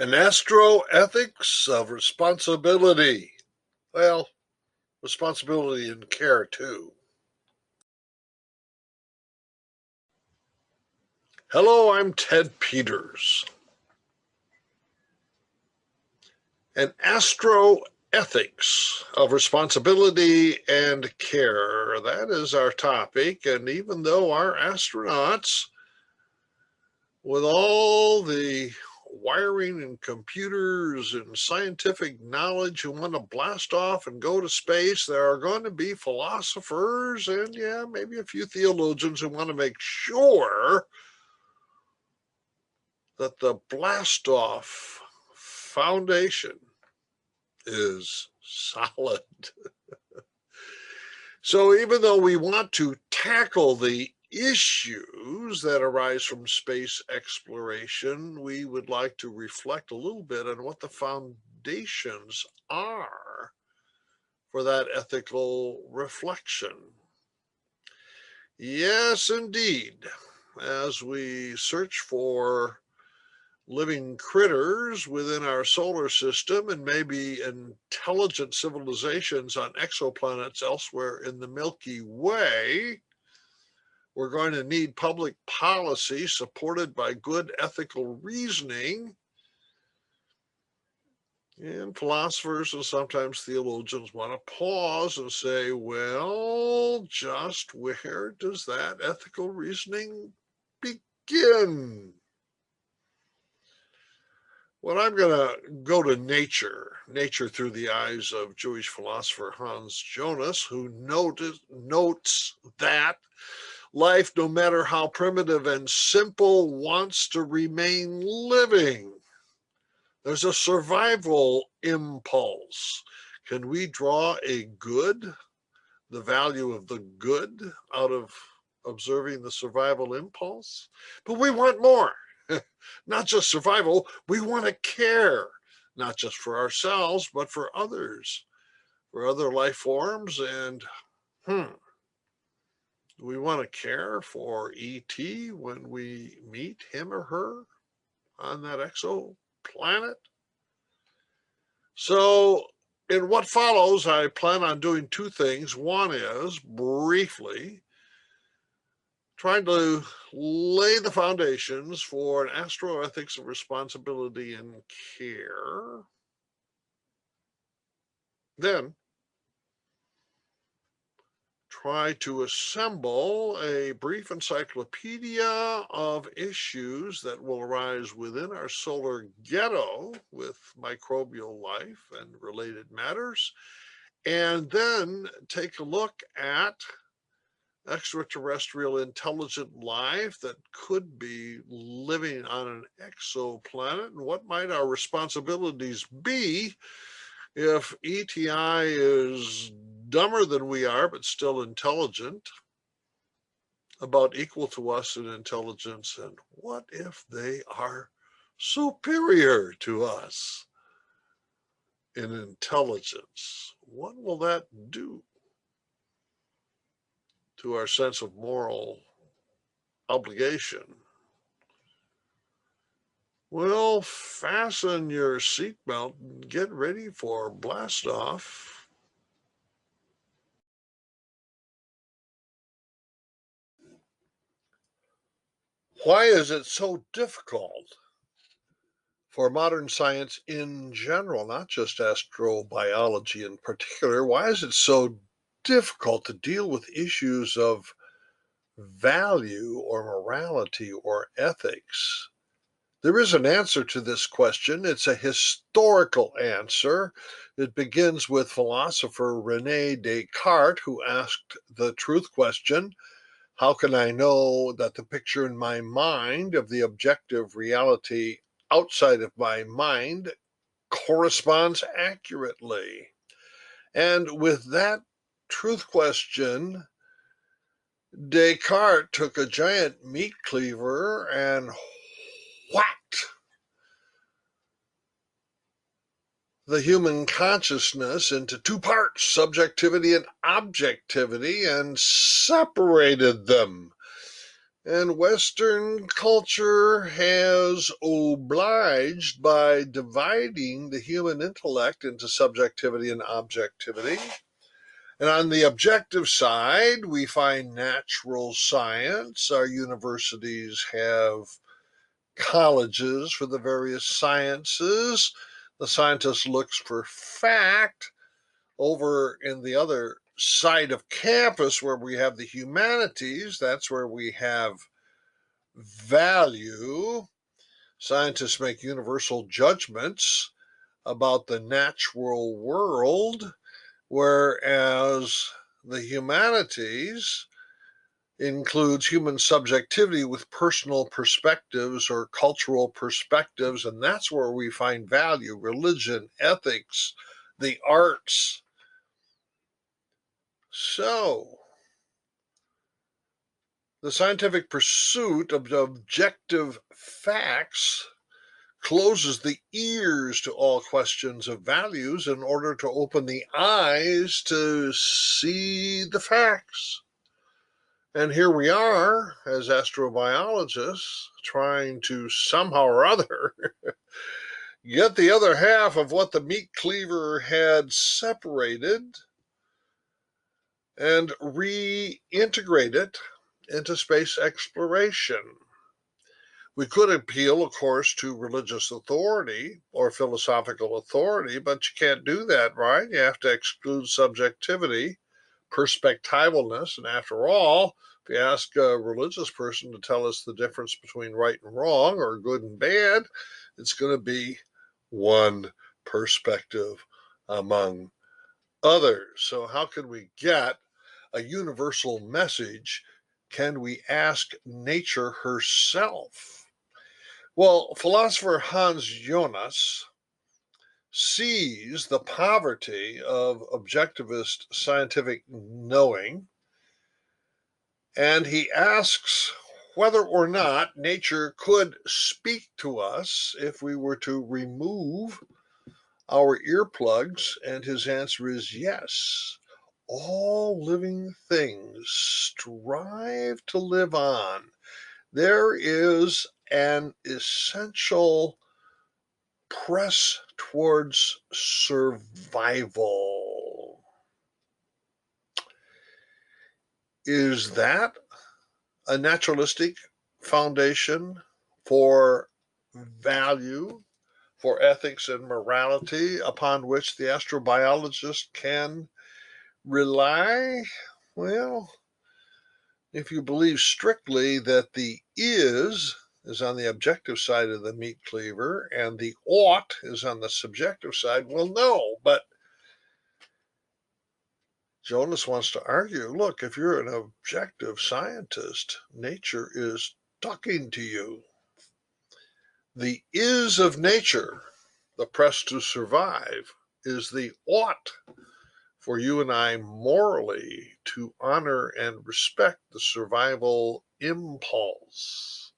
An astroethics of responsibility. Well, responsibility and care too. Hello, I'm Ted Peters. An astroethics of responsibility and care. That is our topic. And even though our astronauts, with all the wiring and computers and scientific knowledge who want to blast off and go to space, there are going to be philosophers and, yeah, maybe a few theologians who want to make sure that the blast off foundation is solid. So even though we want to tackle the issues that arise from space exploration, we would like to reflect a little bit on what the foundations are for that ethical reflection. Yes, indeed. As we search for living critters within our solar system and maybe intelligent civilizations on exoplanets elsewhere in the Milky Way, we're going to need public policy supported by good ethical reasoning. And philosophers and sometimes theologians want to pause and say, well, just where does that ethical reasoning begin? Well, I'm going to go to nature through the eyes of Jewish philosopher Hans Jonas, who notes that life, no matter how primitive and simple, wants to remain living. There's a survival impulse. Can we draw a good, the value of the good, out of observing the survival impulse? But we want more. Not just survival, we want to care, not just for ourselves, but for others, for other life forms. And we want to care for E.T. when we meet him or her on that exoplanet. So in what follows, I plan on doing two things. One is, briefly, trying to lay the foundations for an astroethics of responsibility and care. Then try to assemble a brief encyclopedia of issues that will arise within our solar ghetto with microbial life and related matters, and then take a look at extraterrestrial intelligent life that could be living on an exoplanet, and what might our responsibilities be if ETI is dumber than we are but still intelligent, about equal to us in intelligence, and what if they are superior to us in intelligence? What will that do to our sense of moral obligation? Well, fasten your seatbelt and get ready for blast off. Why is it so difficult for modern science in general, not just astrobiology in particular? Why is it so difficult to deal with issues of value or morality or ethics? There is an answer to this question. It's a historical answer. It begins with philosopher René Descartes, who asked the truth question: how can I know that the picture in my mind of the objective reality outside of my mind corresponds accurately? And with that truth question, Descartes took a giant meat cleaver and whacked the human consciousness into two parts, subjectivity and objectivity, and separated them. And Western culture has obliged by dividing the human intellect into subjectivity and objectivity. And on the objective side, we find natural science. Our universities have colleges for the various sciences. The scientist looks for fact. Over in the other side of campus, where we have the humanities, that's where we have value. Scientists make universal judgments about the natural world, whereas the humanities includes human subjectivity with personal perspectives or cultural perspectives, and that's where we find value, religion, ethics, the arts. So, the scientific pursuit of objective facts closes the ears to all questions of values in order to open the eyes to see the facts. And here we are, as astrobiologists, trying to somehow or other get the other half of what the meat cleaver had separated and reintegrate it into space exploration. We could appeal, of course, to religious authority or philosophical authority, but you can't do that, right? You have to exclude subjectivity, perspectivalness, and after all, if you ask a religious person to tell us the difference between right and wrong or good and bad, it's going to be one perspective among others. So, how can we get a universal message? Can we ask nature herself? Well, philosopher Hans Jonas sees the poverty of objectivist scientific knowing, and he asks whether or not nature could speak to us if we were to remove our earplugs, and his answer is yes. All living things strive to live on. There is an essential press towards survival. Is that a naturalistic foundation for value, for ethics and morality upon which the astrobiologist can rely? Well, if you believe strictly that the is on the objective side of the meat cleaver and the ought is on the subjective side, well, no. But Jonas wants to argue, look, if you're an objective scientist, nature is talking to you. The is of nature, the press to survive, is the ought for you and I morally to honor and respect the survival impulse.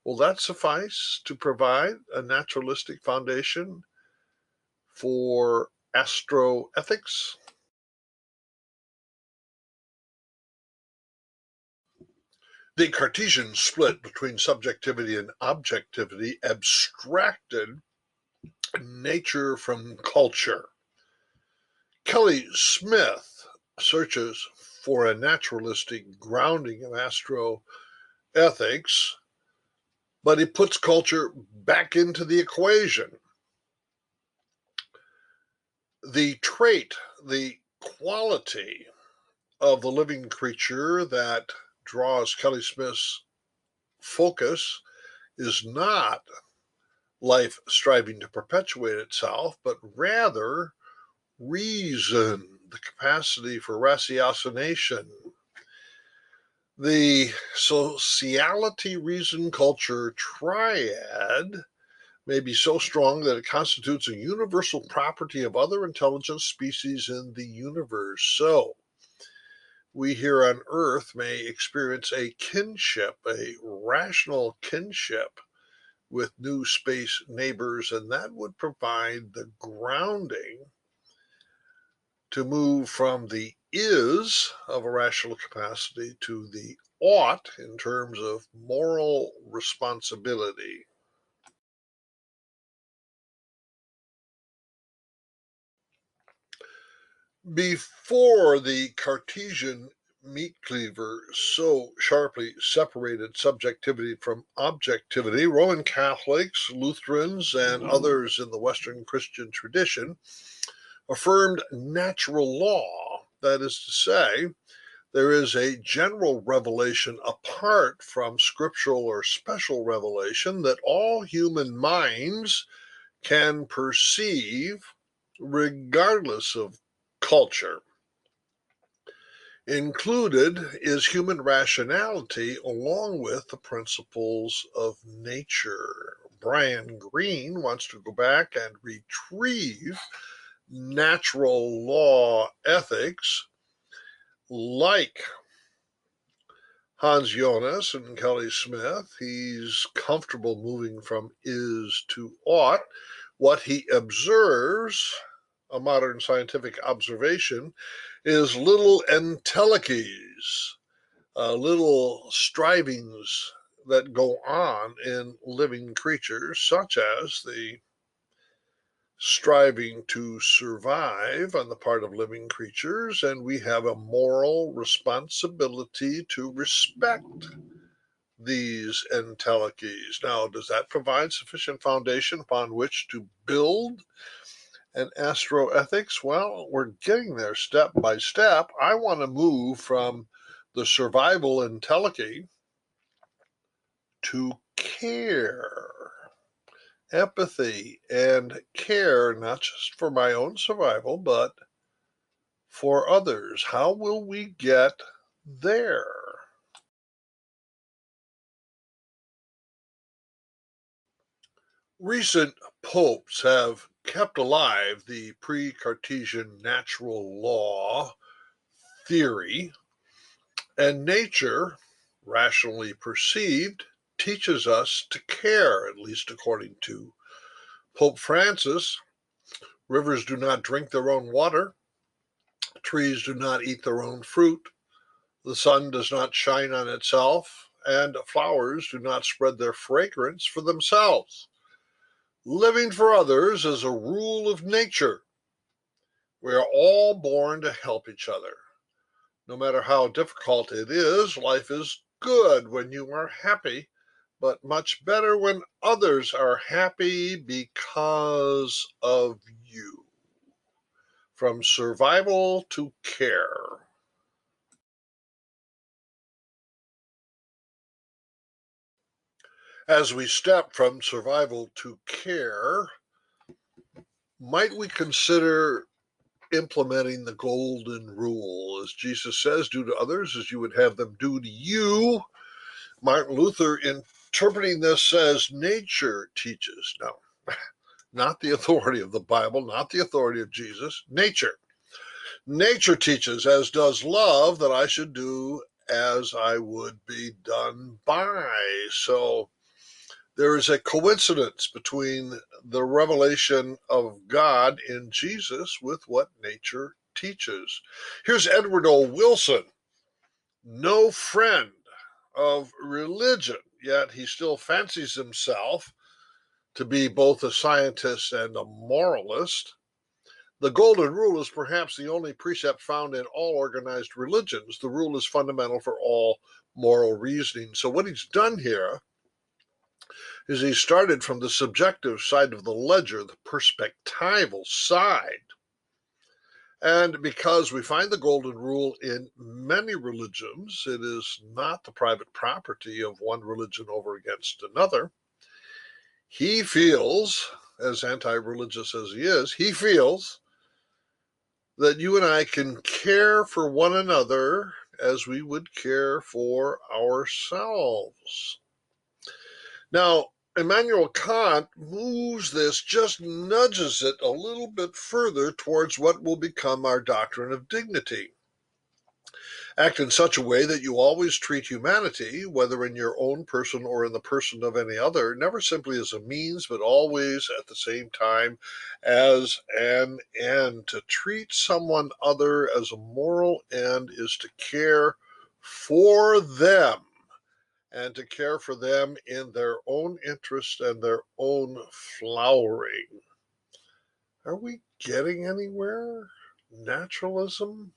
Will that suffice to provide a naturalistic foundation for astroethics? The Cartesian split between subjectivity and objectivity abstracted nature from culture. Kelly Smith searches for a naturalistic grounding of astroethics, but he puts culture back into the equation. The trait, the quality of the living creature that draws Kelly Smith's focus is not life striving to perpetuate itself, but rather reason, the capacity for ratiocination. The sociality reason culture triad may be so strong that it constitutes a universal property of other intelligent species in the universe. So, we here on Earth may experience a kinship, a rational kinship with new space neighbors, and that would provide the grounding to move from the is of a rational capacity to the ought in terms of moral responsibility. Before the Cartesian meat cleaver so sharply separated subjectivity from objectivity, Roman Catholics, Lutherans, and others in the Western Christian tradition affirmed natural law. That is to say, there is a general revelation apart from scriptural or special revelation that all human minds can perceive regardless of culture. Included is human rationality along with the principles of nature. Brian Greene wants to go back and retrieve natural law ethics like Hans Jonas and Kelly Smith. He's comfortable moving from is to ought. What he observes, a modern scientific observation, is little entelechies, little strivings that go on in living creatures, such as the striving to survive on the part of living creatures, and we have a moral responsibility to respect these entelechies. Now, does that provide sufficient foundation upon which to build an astroethics? Well, we're getting there step by step. I want to move from the survival entelechy to care, empathy, and care, not just for my own survival, but for others. How will we get there? Recent popes have kept alive the pre-Cartesian natural law theory, and nature, rationally perceived, teaches us to care, at least according to Pope Francis. Rivers do not drink their own water, trees do not eat their own fruit, the sun does not shine on itself, and flowers do not spread their fragrance for themselves. Living for others is a rule of nature. We are all born to help each other. No matter how difficult it is, life is good when you are happy, but much better when others are happy because of you. From survival to care. As we step from survival to care, might we consider implementing the golden rule? As Jesus says, do to others as you would have them do to you. Martin Luther, interpreting this, says nature teaches. No, not the authority of the Bible, not the authority of Jesus, nature. Nature teaches, as does love, that I should do as I would be done by. So there is a coincidence between the revelation of God in Jesus with what nature teaches. Here's Edward O. Wilson, no friend of religion, yet he still fancies himself to be both a scientist and a moralist. The golden rule is perhaps the only precept found in all organized religions. The rule is fundamental for all moral reasoning. So what he's done here is he started from the subjective side of the ledger, the perspectival side. And because we find the golden rule in many religions, it is not the private property of one religion over against another. He feels, as anti-religious as he feels that you and I can care for one another as we would care for ourselves. Now, Immanuel Kant moves this, just nudges it a little bit further towards what will become our doctrine of dignity. Act in such a way that you always treat humanity, whether in your own person or in the person of any other, never simply as a means, but always at the same time as an end. To treat someone other as a moral end is to care for them, and to care for them in their own interest and their own flowering. Are we getting anywhere? Naturalism?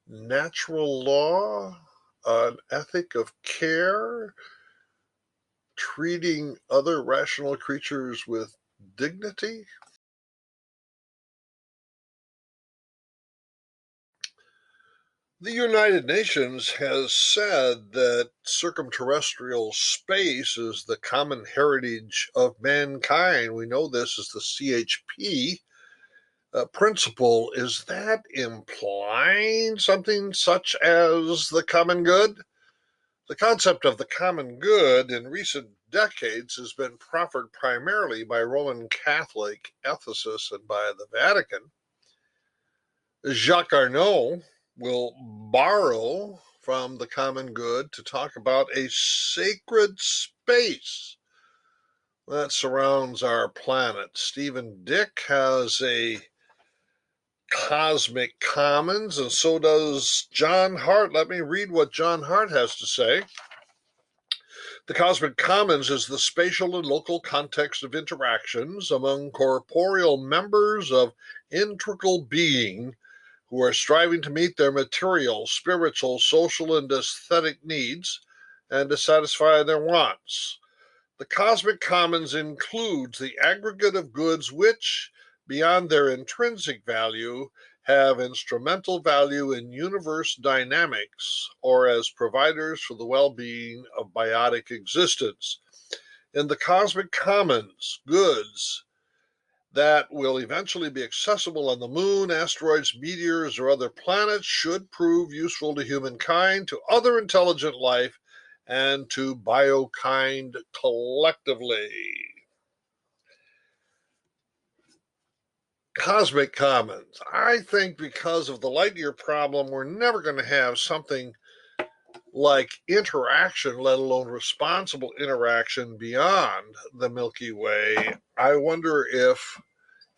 Natural law? An ethic of care? Treating other rational creatures with dignity? The United Nations has said that circumterrestrial space is the common heritage of mankind. We know this as the CHP principle. Is that implying something such as the common good? The concept of the common good in recent decades has been proffered primarily by Roman Catholic ethicists and by the Vatican. Jacques Arnaud will borrow from the common good to talk about a sacred space that surrounds our planet. Stephen Dick has a cosmic commons, and so does John Hart. Let me read what John Hart has to say. The cosmic commons is the spatial and local context of interactions among corporeal members of integral being who are striving to meet their material, spiritual, social, and aesthetic needs and to satisfy their wants. The cosmic commons includes the aggregate of goods which, beyond their intrinsic value, have instrumental value in universe dynamics or as providers for the well-being of biotic existence. In the cosmic commons, goods that will eventually be accessible on the moon, asteroids, meteors, or other planets should prove useful to humankind, to other intelligent life, and to biokind collectively. Cosmic commons. I think because of the light year problem, we're never going to have something like interaction, let alone responsible interaction beyond the Milky Way. I wonder if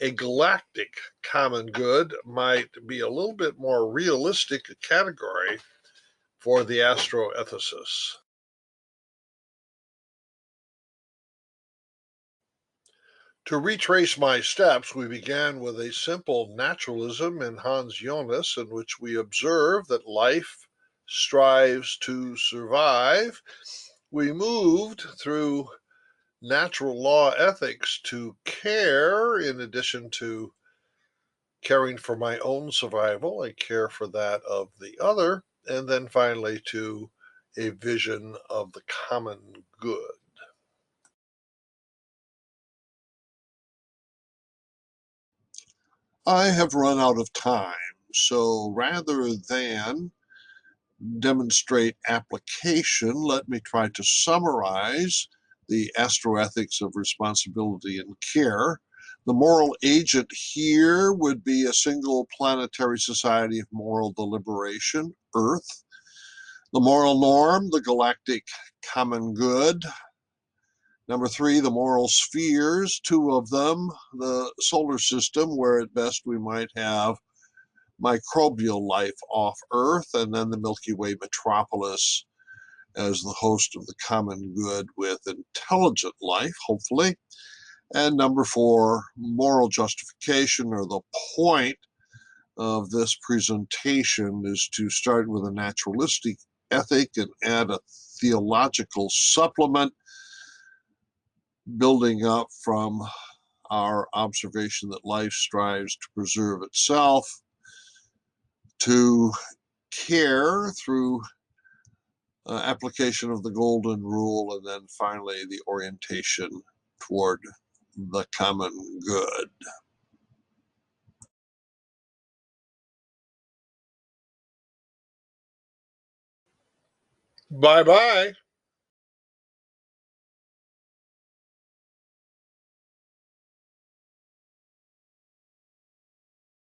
a galactic common good might be a little bit more realistic category for the astroethicists. To retrace my steps, we began with a simple naturalism in Hans Jonas, in which we observe that life strives to survive. We moved through natural law ethics to care, in addition to caring for my own survival, I care for that of the other, and then finally to a vision of the common good. I have run out of time, so rather than demonstrate application, let me try to summarize the astroethics of responsibility and care. The moral agent here would be a single planetary society of moral deliberation, Earth. The moral norm, the galactic common good. Number three, the moral spheres, two of them, the solar system, where at best we might have microbial life off Earth, and then the Milky Way metropolis as the host of the common good with intelligent life, hopefully. And number four, moral justification, or the point of this presentation is to start with a naturalistic ethic and add a theological supplement, building up from our observation that life strives to preserve itself, to care through application of the golden rule, and then finally the orientation toward the common good. Bye bye.